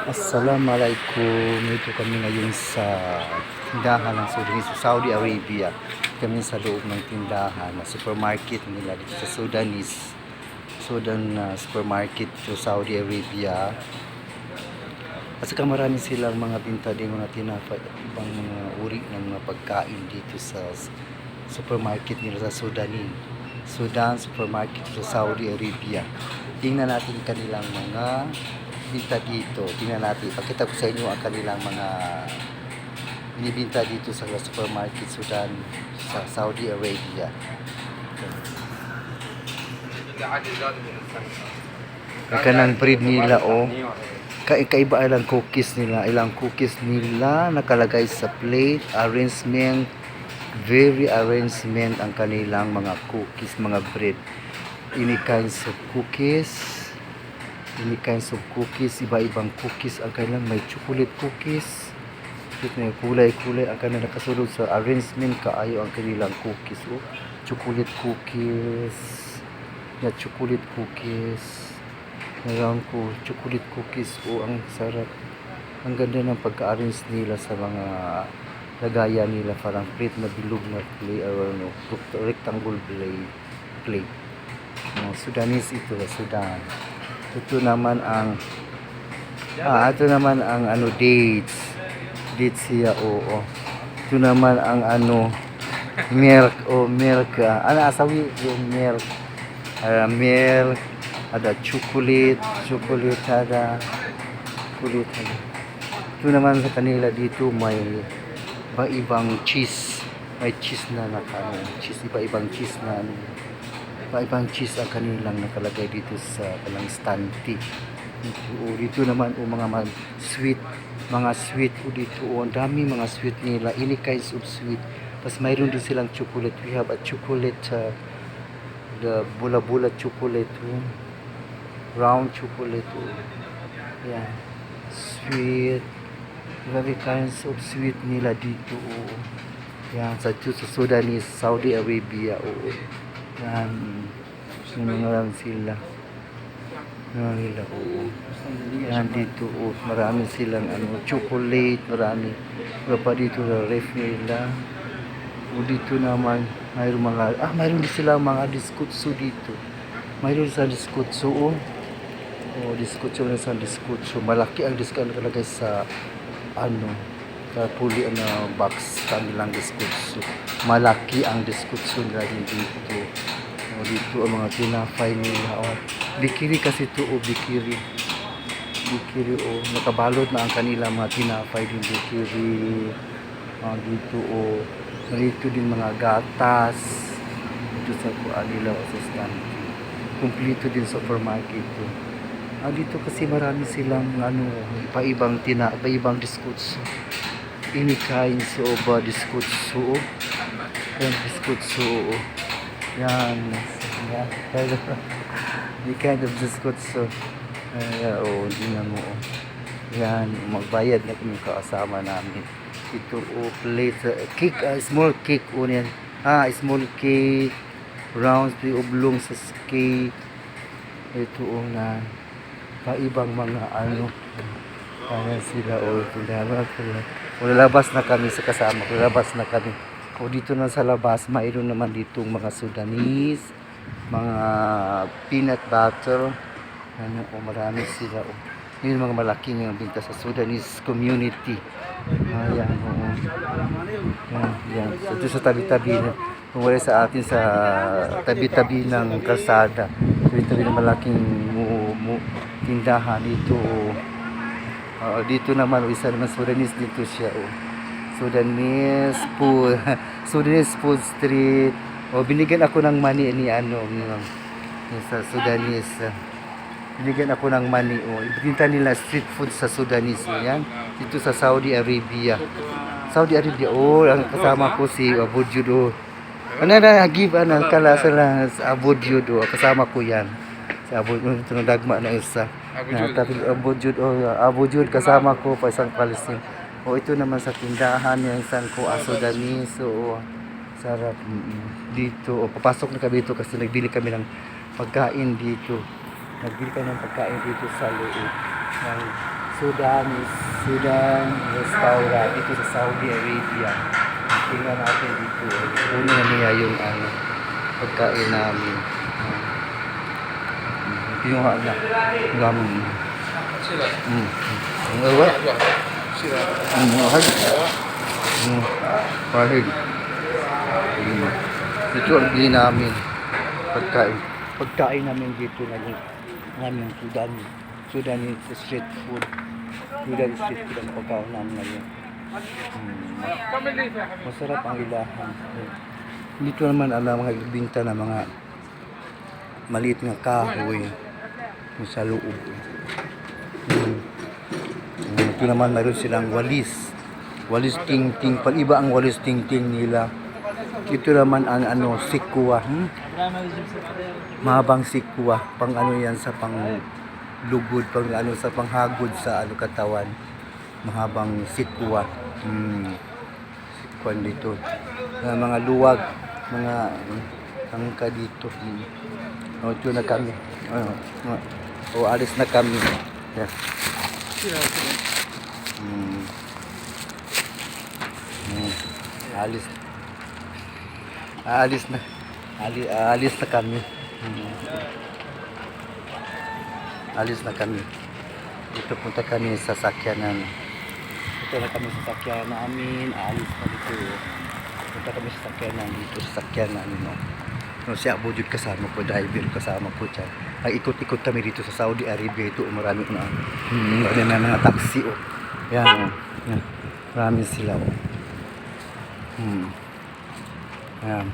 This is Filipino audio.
Assalamualaikum. Ito kami ngayon sa tindahan ng Sudanese sa Saudi Arabia. Kami sa loob ng tindahan na supermarket nila dito sa Sudan supermarket sa Saudi Arabia. At saka marami silang mga binta din mga tinapay at ibang mga uri ng mga pagkain dito sa supermarket nila sa Sudan supermarket sa Saudi Arabia. Tingnan natin kanilang mga binta dito. Tingnan natin. Pakita ko sa inyo ang kanilang mga binibinta dito sa supermarket Sudan sa Saudi Arabia. Kanang bread nila kaiba ilang cookies nila nakalagay sa plate, arrangement, very arrangement ang kanilang mga cookies, mga bread. Any kinds of cookies, iba-ibang cookies ang kanilang, may chocolate cookies, may kulay-kulay ang kanilang nakasulod sa arrangement, kaayo ang kanilang cookies. Chocolate cookies, meron ko chocolate cookies. Ang sarap, ang ganda ng pagka-arrange nila sa mga lagayan nila, parang plate na bilog na plate or rectangle plate. Sudanese ito, Sudan. Ito naman ang dates siya. Ito naman ang milk asawi yung milk ada chocolate ada. Ito naman sa kanila dito may iba-ibang cheese, iba-ibang cheese ang kanilang nakalagay dito sa kalang stante. Dito naman mga sweet dito. Ang dami mga sweet nila, any kinds of sweet. Tapos mayroon din silang chocolate. We have a chocolate, the bula-bula chocolate, round chocolate. Yeah, sweet, very kinds of sweet nila dito. Yan, sa Sudanese, Saudi Arabia. Yan, mga sila. Yan dito, marami silang chocolate, marami. Pa dito na ref nila. Dito naman, mayroon din silang mga diskutso dito. Mayroon sa diskutso. Diskutso. Malaki ang diskutso nakalagay sa sa puli box kanilang diskutso. Malaki ang diskutso nila dito. Dito ang mga tinapay nila. Bikiri kasi ito, bikiri. Nakabalot na ang kanilang mga tinapay din, bikiri. Dito din mga gatas. Dito sa nila sa stand. Kumplito din sa supermarket ito. Dito kasi marami silang iba-ibang diskutso. Any kinds of diskutso. Yan. Any kind of diskutso. Hindi na mo. Yan, magbayad na kami kasama namin. Ito plate, cake, small cake. Small cake, rounds, oblong sa cake. Ito na kaibang mga kaya sila lalabas na kami sa kasama ko, dito na sa labas. Mayroon naman ditong mga Sudanese, mga peanut butter, marami sila. Yun mga malaking binta sa Sudanese community. Yan. Ito sa tabi-tabi kung wala sa atin sa tabi-tabi ng kalsada, tabi-tabi ng malaking tindahan dito. Dito naman isa naman Sudanese dito siya. Sudanese food street. Binigyan ako ng money ni sa Sudanese. Binigyan ako ng money. Ibinta nila street food sa Sudanese. Yan. Dito sa Saudi Arabia. Ang kasama ko si Abu Jud. Give kala sa Abu Jud. Kasama ko yan. Sa Abu Jud, itong dagma na isa. Abu Jud kasama ko pa isang Palestine. Ito naman sa tindahan yung isang ko Sudanese. Sarap dito. Papasok na kami dito kasi nagbili kami ng pagkain dito. Sa loob ng Sudan restaurant dito sa Saudi Arabia. Tingnan natin dito. Puno na niya yung pagkain namin. Pinuha na. Gamin. Wala. Mahal. Mahal. Ito ang bili namin. Pagkain namin dito namin Sudan street food. Sudan street food ang pagkain namin ngayon. Masarap ang ilahan. Dito naman mga ibinta na mga maliit nga kahoy sa loob. Ito naman mayroon silang walis ting-ting. Pag-iba ang walis ting-ting nila. Ito naman ang sikwa. Mahabang sikwa. Pang yan sa pang lugod, pang sa panghagod sa katawan. Mahabang sikwa. Sikwan dito. Mga luwag, mga tangka dito. Ito na kami. Alis na kami. Yeah. Alis na kami. Alis na kami. Dito punta kami sa sakyanan. Ito na kami sa sakyanan namin. Alis na dito. Punta kami sa sakyanan dito sa sakyanan. Si Abu Jud kasama po, driver kasama po dyan. Ay ikot-ikot kami dito sa Saudi Arabia. Ito marami na mga taxi. Yan. Marami sila. Yan.